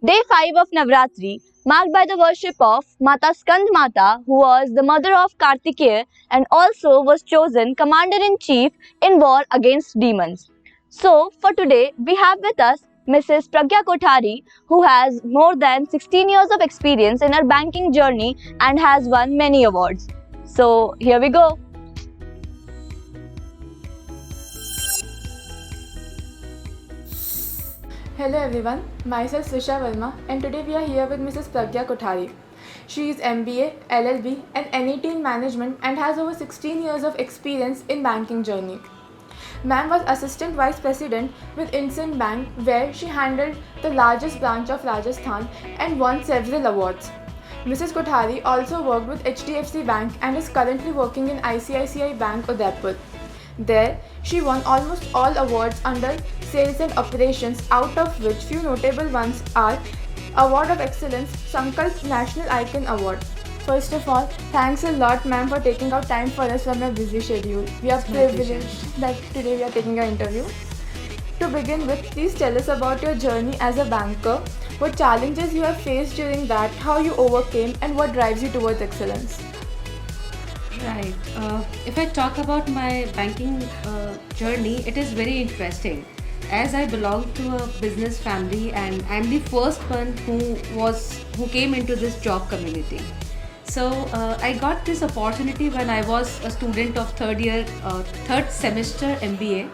Day 5 of Navratri, marked by the worship of Mata Skand Mata, who was the mother of Kartikeya and also was chosen commander-in-chief in war against demons. So, for today, we have with us Mrs. Pragya Kothari, who has more than 16 years of experience in her banking journey and has won many awards. So, here we go. Hello everyone, myself Srisha Verma and today we are here with Mrs. Pragya Kothari. She is MBA, LLB and NET in management and has over 16 years of experience in banking journey. Ma'am was Assistant Vice President with IndusInd Bank where she handled the largest branch of Rajasthan and won several awards. Mrs. Kothari also worked with HDFC Bank and is currently working in ICICI Bank Udaipur. There, she won almost all awards under sales and operations, out of which few notable ones are Award of Excellence, Sankalp National Icon Award. First of all, thanks a lot, ma'am, for taking out time for us from your busy schedule. We are privileged that today we are taking your interview. To begin with, please tell us about your journey as a banker, what challenges you have faced during that, how you overcame, and what drives you towards excellence. Right. If I talk about my banking journey, it is very interesting. As I belong to a business family, and I'm the first one who came into this job community. So I got this opportunity when I was a student of third semester MBA.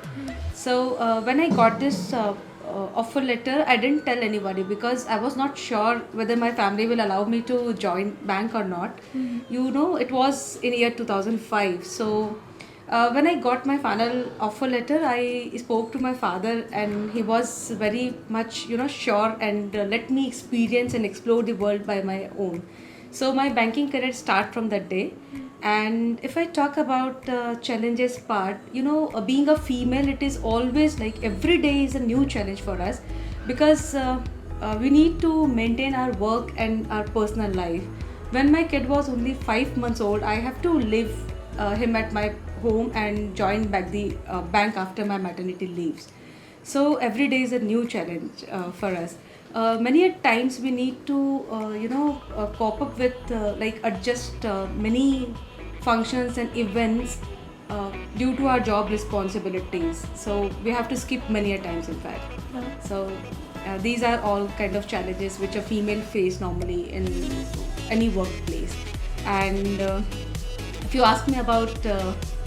So when I got this offer letter, I didn't tell anybody because I was not sure whether my family will allow me to join bank or not. You know, it was in year 2005. So when I got my final offer letter, I spoke to my father, and he was very much, sure and let me experience and explore the world by my own. So my banking career start from that day. And if I talk about challenges part, being a female, it is always like every day is a new challenge for us because we need to maintain our work and our personal life. When my kid was only 5 months old, I have to leave him at my home and join back the bank after my maternity leaves. So every day is a new challenge for us. Many a times we need to cope up with like adjust many functions and events due to our job responsibilities, so we have to skip many a times in fact. So these are all kind of challenges which a female face normally in any workplace. And if you ask me about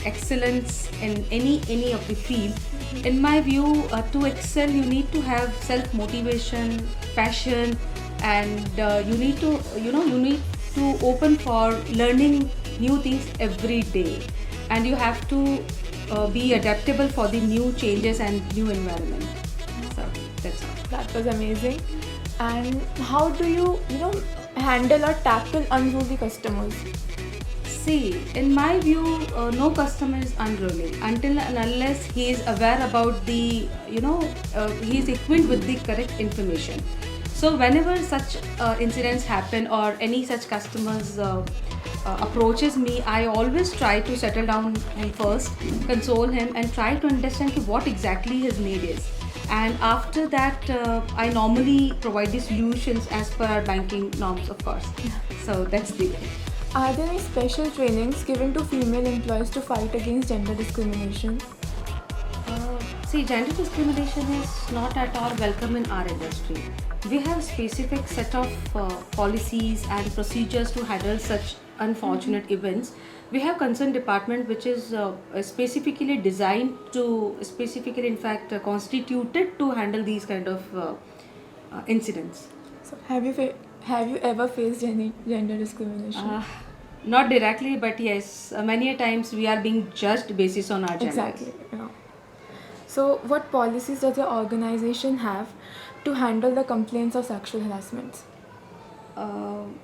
excellence in any of the field, in my view, to excel you need to have self motivation, passion, and you need to open for learning new things every day, and you have to be adaptable for the new changes and new environment. So that's all. That was amazing. And how do you handle or tackle unruly customers? See, in my view, no customer is unruly until and unless he is aware about the, he is equipped with the correct information. So whenever such incidents happen or any such customers approaches me, I always try to settle down him first, console him, and try to understand what exactly his need is. And after that, I normally provide the solutions as per our banking norms, of course. So that's the way. Are there any special trainings given to female employees to fight against gender discrimination? See, gender discrimination is not at all welcome in our industry. We have specific set of policies and procedures to handle such unfortunate events. We have concerned department which is specifically designed to, specifically in fact constituted to handle these kind of incidents. So have you ever faced any gender discrimination? Not directly, but yes, many a times we are being judged basis on our genders. Exactly. Yeah. So what policies does your organization have to handle the complaints of sexual harassment?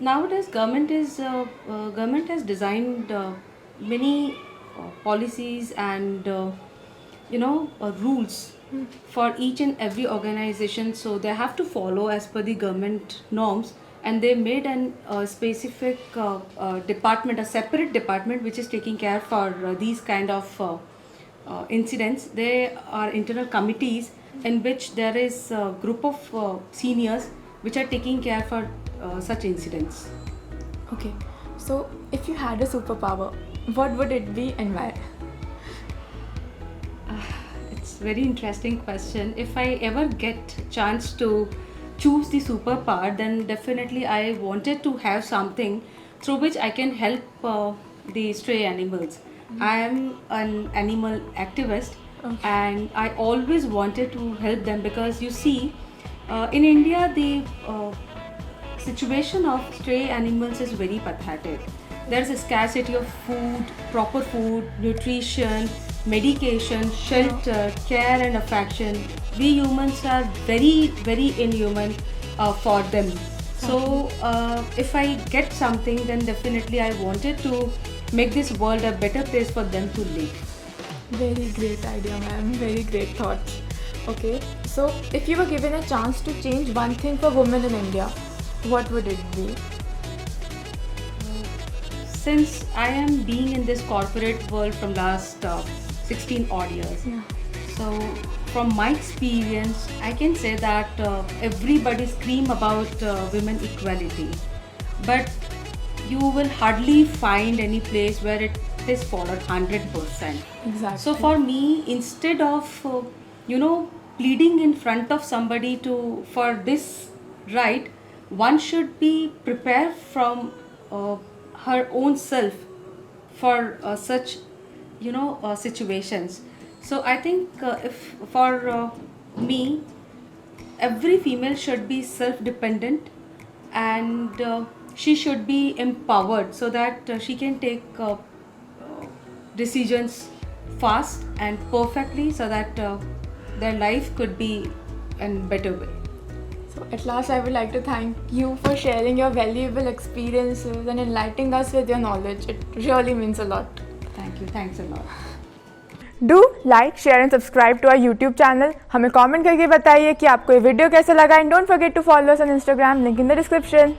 Nowadays, government has designed many policies and rules for each and every organization. So they have to follow as per the government norms, and they made an specific department, a separate department which is taking care for these kind of incidents. They are internal committees in which there is a group of seniors which are taking care for such incidents. Okay, so if you had a superpower, what would it be and why? It's very interesting question. If I ever get chance to choose the superpower, then definitely I wanted to have something through which I can help the stray animals. I am an animal activist, and I always wanted to help them because you see, in India the situation of stray animals is very pathetic. There's a scarcity of food, proper food, nutrition, medication, shelter, care, and affection. We humans are very, very inhuman for them. So, if I get something, then definitely I wanted to make this world a better place for them to live. Very great idea, ma'am. Very great thoughts. Okay, so if you were given a chance to change one thing for women in India, what would it be? Since I am being in this corporate world from last 16 odd years, so from my experience, I can say that everybody scream about women equality, but you will hardly find any place where it is followed 100%. Exactly. So for me, instead of pleading in front of somebody to for this right, one should be prepared from her own self for such situations. So I think if for me, every female should be self-dependent, and she should be empowered so that she can take decisions fast and perfectly, so that their life could be in better way. So at last, I would like to thank you for sharing your valuable experiences and enlightening us with your knowledge. It really means a lot. Thank you. Thanks a lot. Do like share and subscribe to our YouTube channel. हमें comment करके बताइए कि आपको ये video कैसा लगा and don't forget to follow us on Instagram, link in the description.